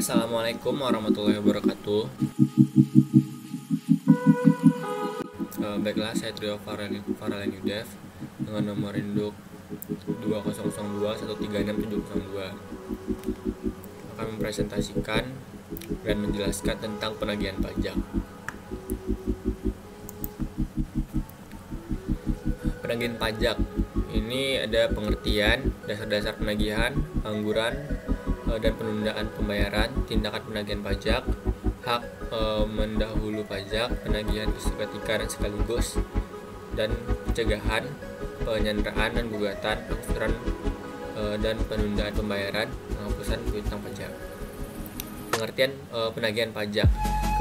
Assalamualaikum warahmatullahi wabarakatuh. Baiklah, saya Trio Faralen Yudev dengan nomor induk 2002136702 akan mempresentasikan dan menjelaskan tentang penagihan pajak. Penagihan pajak ini ada pengertian, dasar-dasar penagihan, angguran, dan penundaan pembayaran, tindakan penagihan pajak, hak mendahulu pajak, penagihan seketika dan sekaligus, dan pencegahan, penyanderaan dan gugatan, angsuran dan penundaan pembayaran, penghapusan piutang pajak. Pengertian penagihan pajak.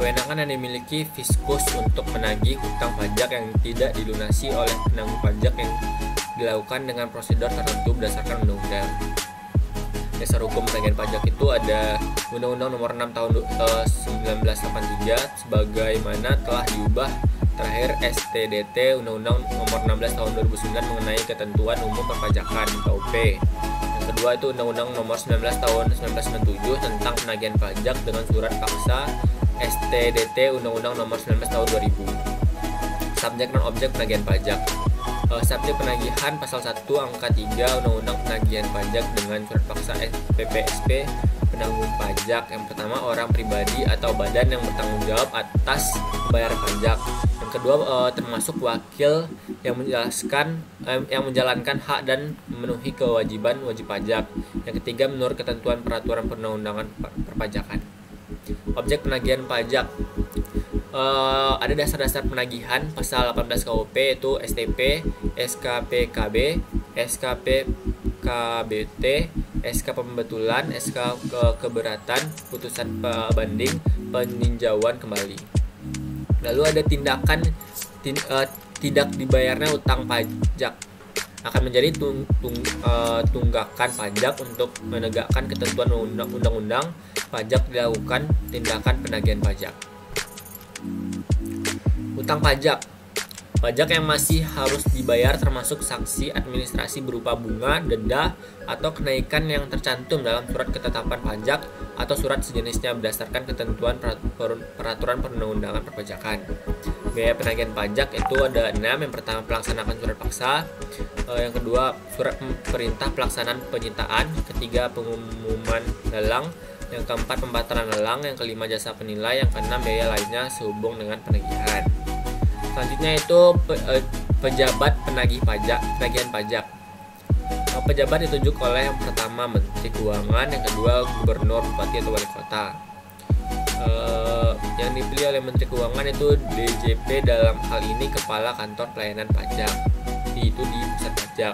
Kewenangan yang dimiliki Fiskus untuk menagih hutang pajak yang tidak dilunasi oleh penanggung pajak yang dilakukan dengan prosedur tertentu berdasarkan undang-undang. Dasar hukum penagihan pajak itu ada Undang-Undang Nomor 6 Tahun 1983 sebagaimana telah diubah terakhir STDT Undang-Undang Nomor 16 Tahun 2009 mengenai ketentuan umum perpajakan (KUP). Yang kedua itu Undang-Undang Nomor 19 Tahun 1997 tentang penagihan pajak dengan surat paksa STDT Undang-Undang Nomor 19 Tahun 2000. Subjek non objek penagihan pajak. Subjek penagihan pasal 1 angka 3 Undang-Undang Penagihan Pajak dengan surat paksa PPSP penanggung pajak. Yang pertama, orang pribadi atau badan yang bertanggung jawab atas pembayaran pajak. Yang kedua, termasuk wakil yang menjalankan hak dan memenuhi kewajiban wajib pajak. Yang ketiga, menurut ketentuan peraturan perundang-undangan perpajakan. Objek penagihan pajak. Ada dasar-dasar penagihan pasal 18 KUP itu STP, SKPKB, SKPKBT, SK pembetulan, SK keberatan, putusan banding, peninjauan kembali. Lalu ada tindakan tidak dibayarnya utang pajak akan menjadi tunggakan pajak untuk menegakkan ketentuan undang-undang pajak dilakukan tindakan penagihan pajak. Utang pajak. Pajak yang masih harus dibayar termasuk sanksi administrasi berupa bunga, denda, atau kenaikan yang tercantum dalam surat ketetapan pajak atau surat sejenisnya berdasarkan ketentuan peraturan perundang-undangan perpajakan. Biaya penagihan pajak itu ada 6. Yang pertama, pelaksanaan surat paksa. Yang kedua, surat perintah pelaksanaan penyitaan. Ketiga, pengumuman lelang. Yang keempat, pembatalan lelang. Yang kelima, jasa penilai. Yang keenam, biaya lainnya sehubung dengan penagihan. Selanjutnya itu pejabat penagih pajak, penagihan pajak. Pejabat ditunjuk oleh yang pertama Menteri Keuangan, yang kedua Gubernur, Bupati atau Wali Kota. Yang dipilih oleh Menteri Keuangan itu DJP, dalam hal ini Kepala Kantor Pelayanan Pajak. Itu di pusat pajak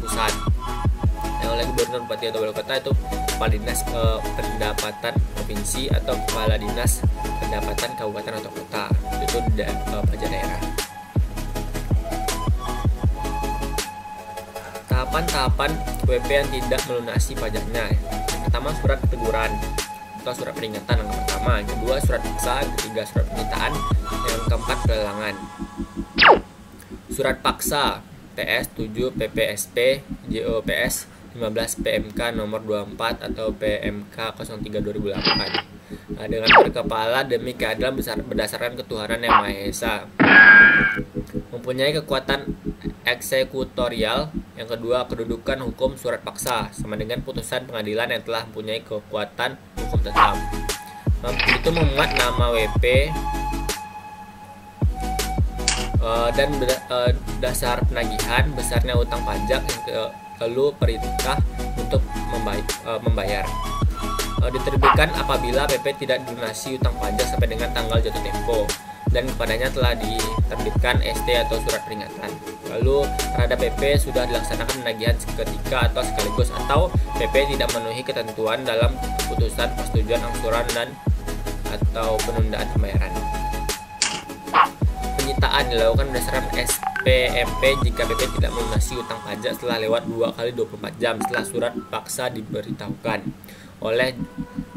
pusat. Yang oleh Gubernur, Bupati atau Wali Kota itu Kepala Dinas Pendapatan Provinsi atau Kepala Dinas Pendapatan Kabupaten atau Kota. Itu pajak daerah. Tahapan-tahapan WP yang tidak melunasi pajaknya. Yang pertama, surat teguran atau surat peringatan yang pertama. Yang kedua, surat paksa. Yang ketiga, surat penyitaan. Yang keempat, pelelangan. Surat paksa PS 7 PPSP JOPS 15 PMK nomor 24 atau PMK 03 2008. Dengan berkepala demi keadilan berdasarkan ketuhanan yang Maha Esa, mempunyai kekuatan eksekutorial. Yang kedua, kedudukan hukum surat paksa sama dengan putusan pengadilan yang telah mempunyai kekuatan hukum tetap. Itu memuat nama WP dan dasar penagihan, besarnya utang pajak, lalu perintah untuk membayar. Diterbitkan apabila PP tidak dilunasi utang pajak sampai dengan tanggal jatuh tempo dan kepadanya telah diterbitkan ST atau surat peringatan. Lalu terhadap PP sudah dilaksanakan penagihan seketika atau sekaligus, atau PP tidak memenuhi ketentuan dalam keputusan persetujuan angsuran dan atau penundaan pembayaran. Penyitaan dilakukan berdasarkan SPMP jika PP tidak melunasi utang pajak setelah lewat 2 kali 24 jam setelah surat paksa diberitahukan oleh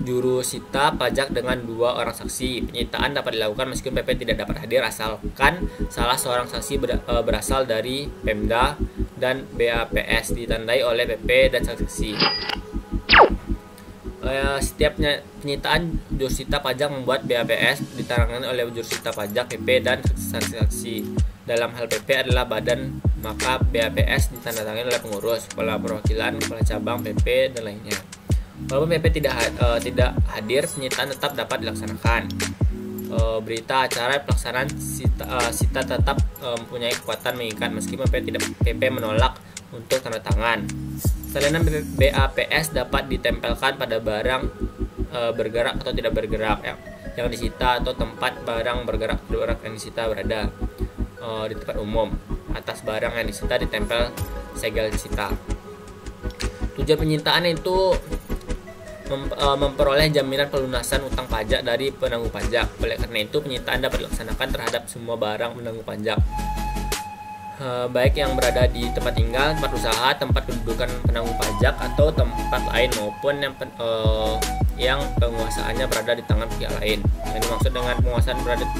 juru sita pajak dengan 2 orang saksi. Penyitaan dapat dilakukan meskipun PP tidak dapat hadir asalkan salah seorang saksi berasal dari Pemda dan BAPS ditandai oleh PP dan saksi. Setiap penyitaan jurusita pajak membuat BAPS ditangani oleh jurusita pajak, PP, dan saksi-saksi. Dalam hal PP adalah badan, maka BAPS ditandatangani oleh pengurus, kepala perwakilan, kepala cabang, PP, dan lainnya. Walaupun PP tidak hadir, penyitaan tetap dapat dilaksanakan. Berita acara pelaksanaan sita tetap mempunyai kekuatan mengikat meskipun PP menolak untuk tanda tangan. Salinan BAPS dapat ditempelkan pada barang bergerak atau tidak bergerak yang disita atau tempat barang bergerak yang disita berada di tempat umum. Atas barang yang disita ditempel segel disita. Tujuan penyitaan itu memperoleh jaminan pelunasan utang pajak dari penanggung pajak. Oleh karena itu, penyitaan dapat dilaksanakan terhadap semua barang penanggung pajak, baik yang berada di tempat tinggal, tempat usaha, tempat kedudukan penanggung pajak, atau tempat lain maupun yang penguasaannya berada di tangan pihak lain. Yang dimaksud dengan penguasaan berada di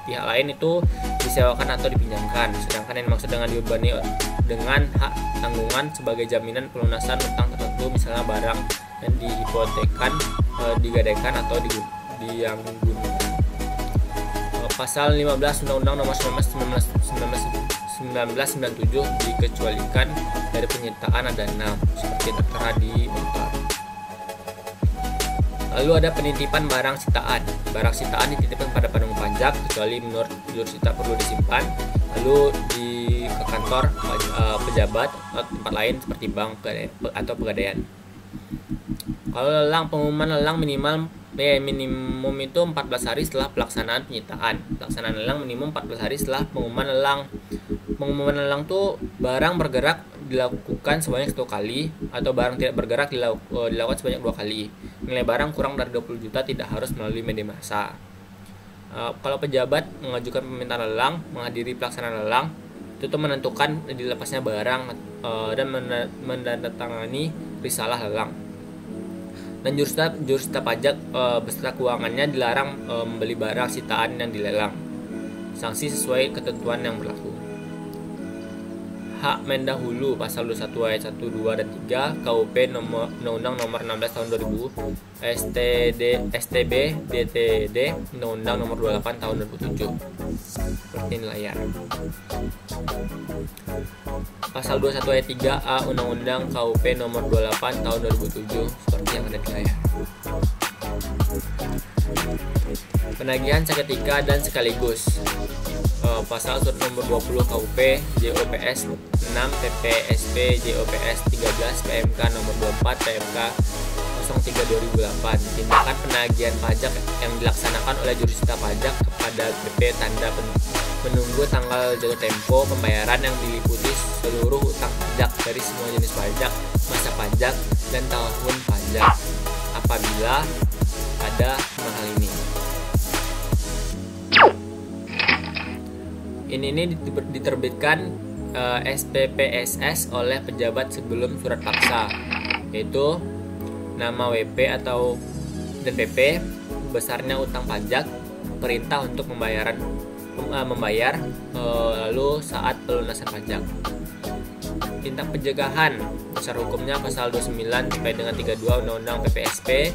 pihak lain itu disewakan atau dipinjamkan. Sedangkan yang dimaksud dengan dibebani dengan hak tanggungan sebagai jaminan pelunasan utang tertentu, misalnya barang yang dihipotekan, digadaikan atau dianggunan. Pasal 15 Undang-Undang Nomor 1997 dikecualikan dari penyitaan dana seperti tertera di bentar. Lalu ada penitipan barang sitaan. Barang sitaan dititipkan pada penanggung pajak kecuali menurut jurusita perlu disimpan, lalu ke kantor pejabat atau tempat lain seperti bank atau pegadaian. Kalau lelang, pengumuman lelang minimum itu 14 hari setelah pelaksanaan penyitaan. Pelaksanaan lelang minimum 14 hari setelah pengumuman lelang. Pengumuman lelang tuh barang bergerak dilakukan sebanyak 1 kali atau barang tidak bergerak dilakukan sebanyak 2 kali. Nilai barang kurang dari 20 juta tidak harus melalui media massa. Kalau pejabat mengajukan permintaan lelang, menghadiri pelaksanaan lelang, itu tuh menentukan dilepasnya barang dan menandatangani risalah lelang. Dan jurusita pajak beserta keuangannya dilarang membeli barang sitaan yang dilelang. Sanksi sesuai ketentuan yang berlaku. Hak mendahulu pasal 21 ayat 1, 2, dan 3 KUP Undang-Undang Nomor 16 Tahun 2000, STB DTD Undang-Undang Nomor 28 Tahun 2007. Seperti ini layar. Pasal 21 ayat 3A Undang-Undang KUP Nomor 28 Tahun 2007 seperti yang ada di layar. Penagihan seketika dan sekaligus. Pasal surat nomor 20 KUP JOPS 6 PPSP JOPS 13 PMK nomor 24 PMK 03/2008. Tindakan penagihan pajak yang dilaksanakan oleh jurusita pajak kepada PP tanda menunggu tanggal jatuh tempo pembayaran yang diliputi seluruh utang pajak dari semua jenis pajak, masa pajak, dan tahun pajak apabila ada hal ini. Ini diterbitkan SPPSS oleh pejabat sebelum surat paksa, yaitu nama WP atau dan PP, besarnya utang pajak, perintah untuk membayar, lalu saat pelunasan pajak. Tindak pencegahan, besar hukumnya pasal 29 sampai dengan 32 Undang-Undang PPSP.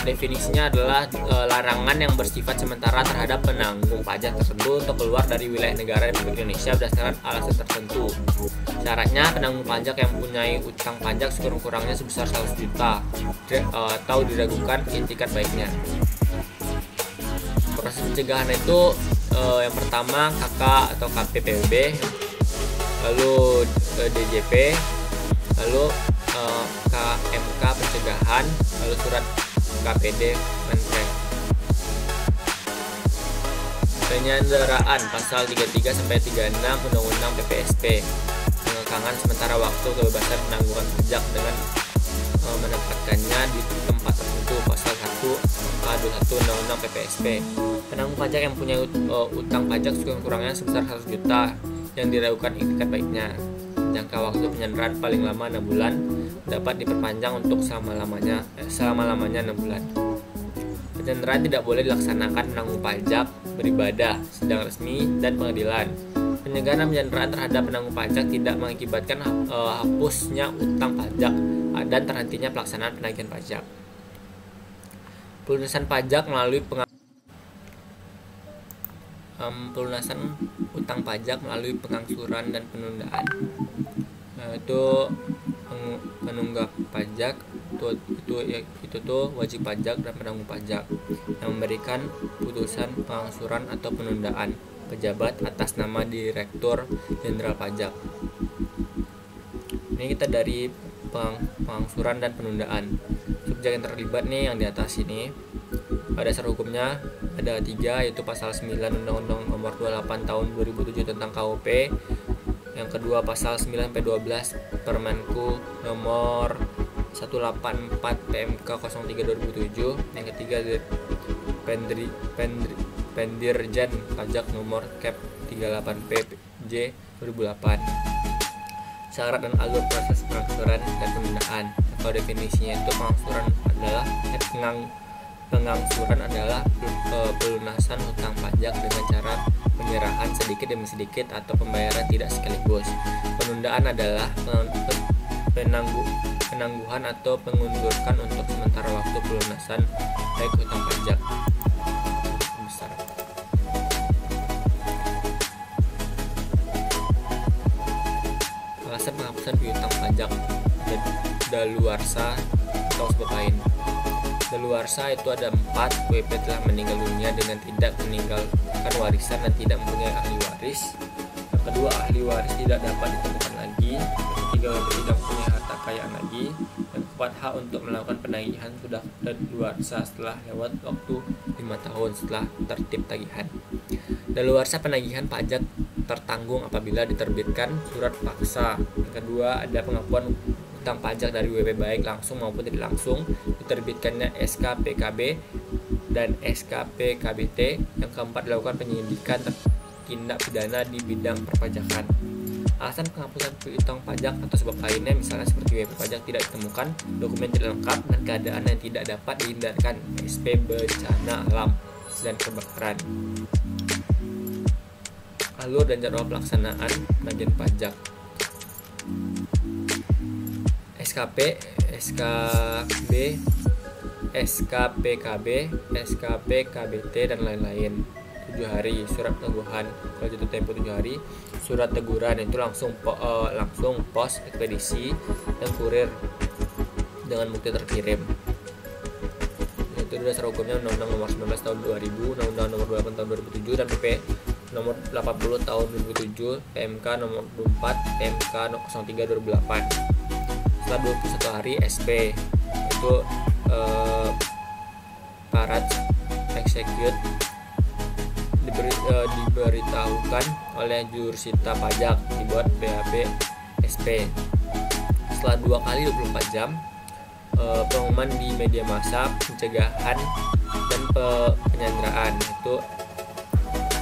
Definisinya adalah larangan yang bersifat sementara terhadap penanggung pajak tertentu untuk keluar dari wilayah negara Republik Indonesia berdasarkan alasan tertentu. Syaratnya penanggung pajak yang mempunyai utang pajak sekurang-kurangnya sebesar 100 juta atau diragukan itikat baiknya. Proses pencegahan itu yang pertama KK atau KPPB, lalu DJP, lalu KMK pencegahan, lalu surat KPD Menpres. Penyanderaan pasal 33 sampai 36 Undang-Undang PPSP, pengekangan sementara waktu kebebasan penangguhan pajak dengan menempatkannya di tempat tertentu pasal 1 Undang-Undang PPSP. Penanggung pajak yang punya utang pajak sekurang-kurangnya sebesar 100 juta yang diragukan itikat baiknya. Jangka waktu penyanderaan paling lama 6 bulan, dapat diperpanjang untuk selama-lamanya 6 bulan. Penyanderaan tidak boleh dilaksanakan penanggung pajak, beribadah, sidang resmi, dan pengadilan. Pencegahan penyanderaan terhadap penanggung pajak tidak mengakibatkan hapusnya utang pajak dan terhentinya pelaksanaan penagihan pajak. Pelunasan pajak melalui pelunasan utang pajak melalui pengangsuran dan penundaan. Itu penunggak pajak itu tuh wajib pajak dan penanggung pajak yang memberikan putusan pengangsuran atau penundaan pejabat atas nama Direktur Jenderal Pajak. Ini kita dari pengangsuran dan penundaan. Subjek yang terlibat nih yang di atas ini. Dasar hukumnya ada 3, yaitu pasal 9 Undang-Undang Nomor 28 Tahun 2007 tentang KUP. Yang kedua pasal 9-12 Permenku Nomor 184 PMK 03 2007. Yang ketiga Pendirjen Pajak Nomor Cap 38 PJ 2008. Syarat dan alur proses pengangsuran dan penundaan. Kalau definisinya itu pengangsuran adalah pelunasan hutang pajak dengan cara penyerahan sedikit demi sedikit atau pembayaran tidak sekaligus. Penundaan adalah penangguhan atau mengundurkan untuk sementara waktu pelunasan baik hutang pajak besar. Alasan penghapusan piutang pajak daluarsa atau sebab lain. Daluarsa itu ada 4. WP telah meninggal dunia dengan tidak meninggalkan warisan dan tidak mempunyai ahli waris. Yang kedua, ahli waris tidak dapat ditemukan lagi. Yang ketiga, WP tidak mempunyai harta kekayaan lagi. Yang keempat, hak untuk melakukan penagihan sudah daluarsa setelah lewat waktu 5 tahun setelah tertib tagihan. Daluarsa penagihan pajak tertanggung apabila diterbitkan surat paksa. Yang kedua, ada pengakuan hutang pajak dari WP baik langsung maupun tidak langsung, diterbitkannya SK PKB dan SK PKBT. Yang keempat, dilakukan penyidikan tindak pidana di bidang perpajakan. Alasan penghapusan piutang pajak atau sebab lainnya misalnya seperti WP pajak tidak ditemukan, dokumen tidak lengkap, dan keadaan yang tidak dapat dihindarkan, SP bencana alam dan kebakaran. Alur dan jadwal pelaksanaan penagihan pajak. SKP, SKB, SKPKB, SKPKBT dan lain-lain. 7 hari surat teguhan, kalau jatuh tempo 7 hari. Surat teguran itu langsung pos ekspedisi dan kurir dengan bukti terkirim. Itu dasar hukumnya Undang-Undang Nomor 19 Tahun 2000, Undang-Undang Nomor 28 Tahun 2007 dan PP Nomor 80 Tahun 2007, PMK Nomor 24, PMK 03 2008. Setelah 21 hari SP itu parat execute diberitahukan oleh Jurusita Pajak, dibuat BAP SP. Setelah 2 kali 24 jam pengumuman di media massa, pencegahan dan penyanderaan, itu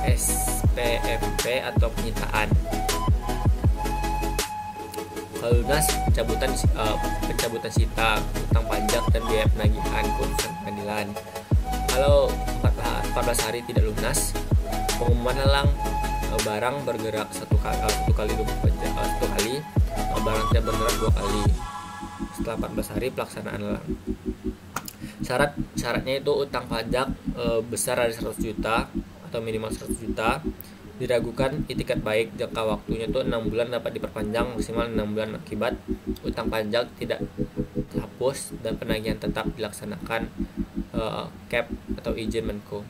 SPMP atau penyitaan. Kalau lunas, pencabutan sita, hutang pajak dan biaya penagihan putusan pengadilan. Kalau 14 hari tidak lunas, pengumuman lelang barang bergerak satu kali, barang tidak bergerak 2 kali. Setelah 14 hari pelaksanaan lelang. Syaratnya itu utang pajak besar dari 100 juta atau minimal 100 juta. Diragukan itikat baik, jangka waktunya itu 6 bulan, dapat diperpanjang maksimal 6 bulan akibat utang pajak tidak terhapus dan penagihan tetap dilaksanakan CAP atau izin Menko.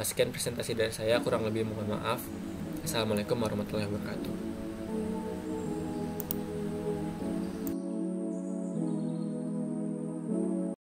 Sekian presentasi dari saya, kurang lebih mohon maaf. Assalamualaikum warahmatullahi wabarakatuh.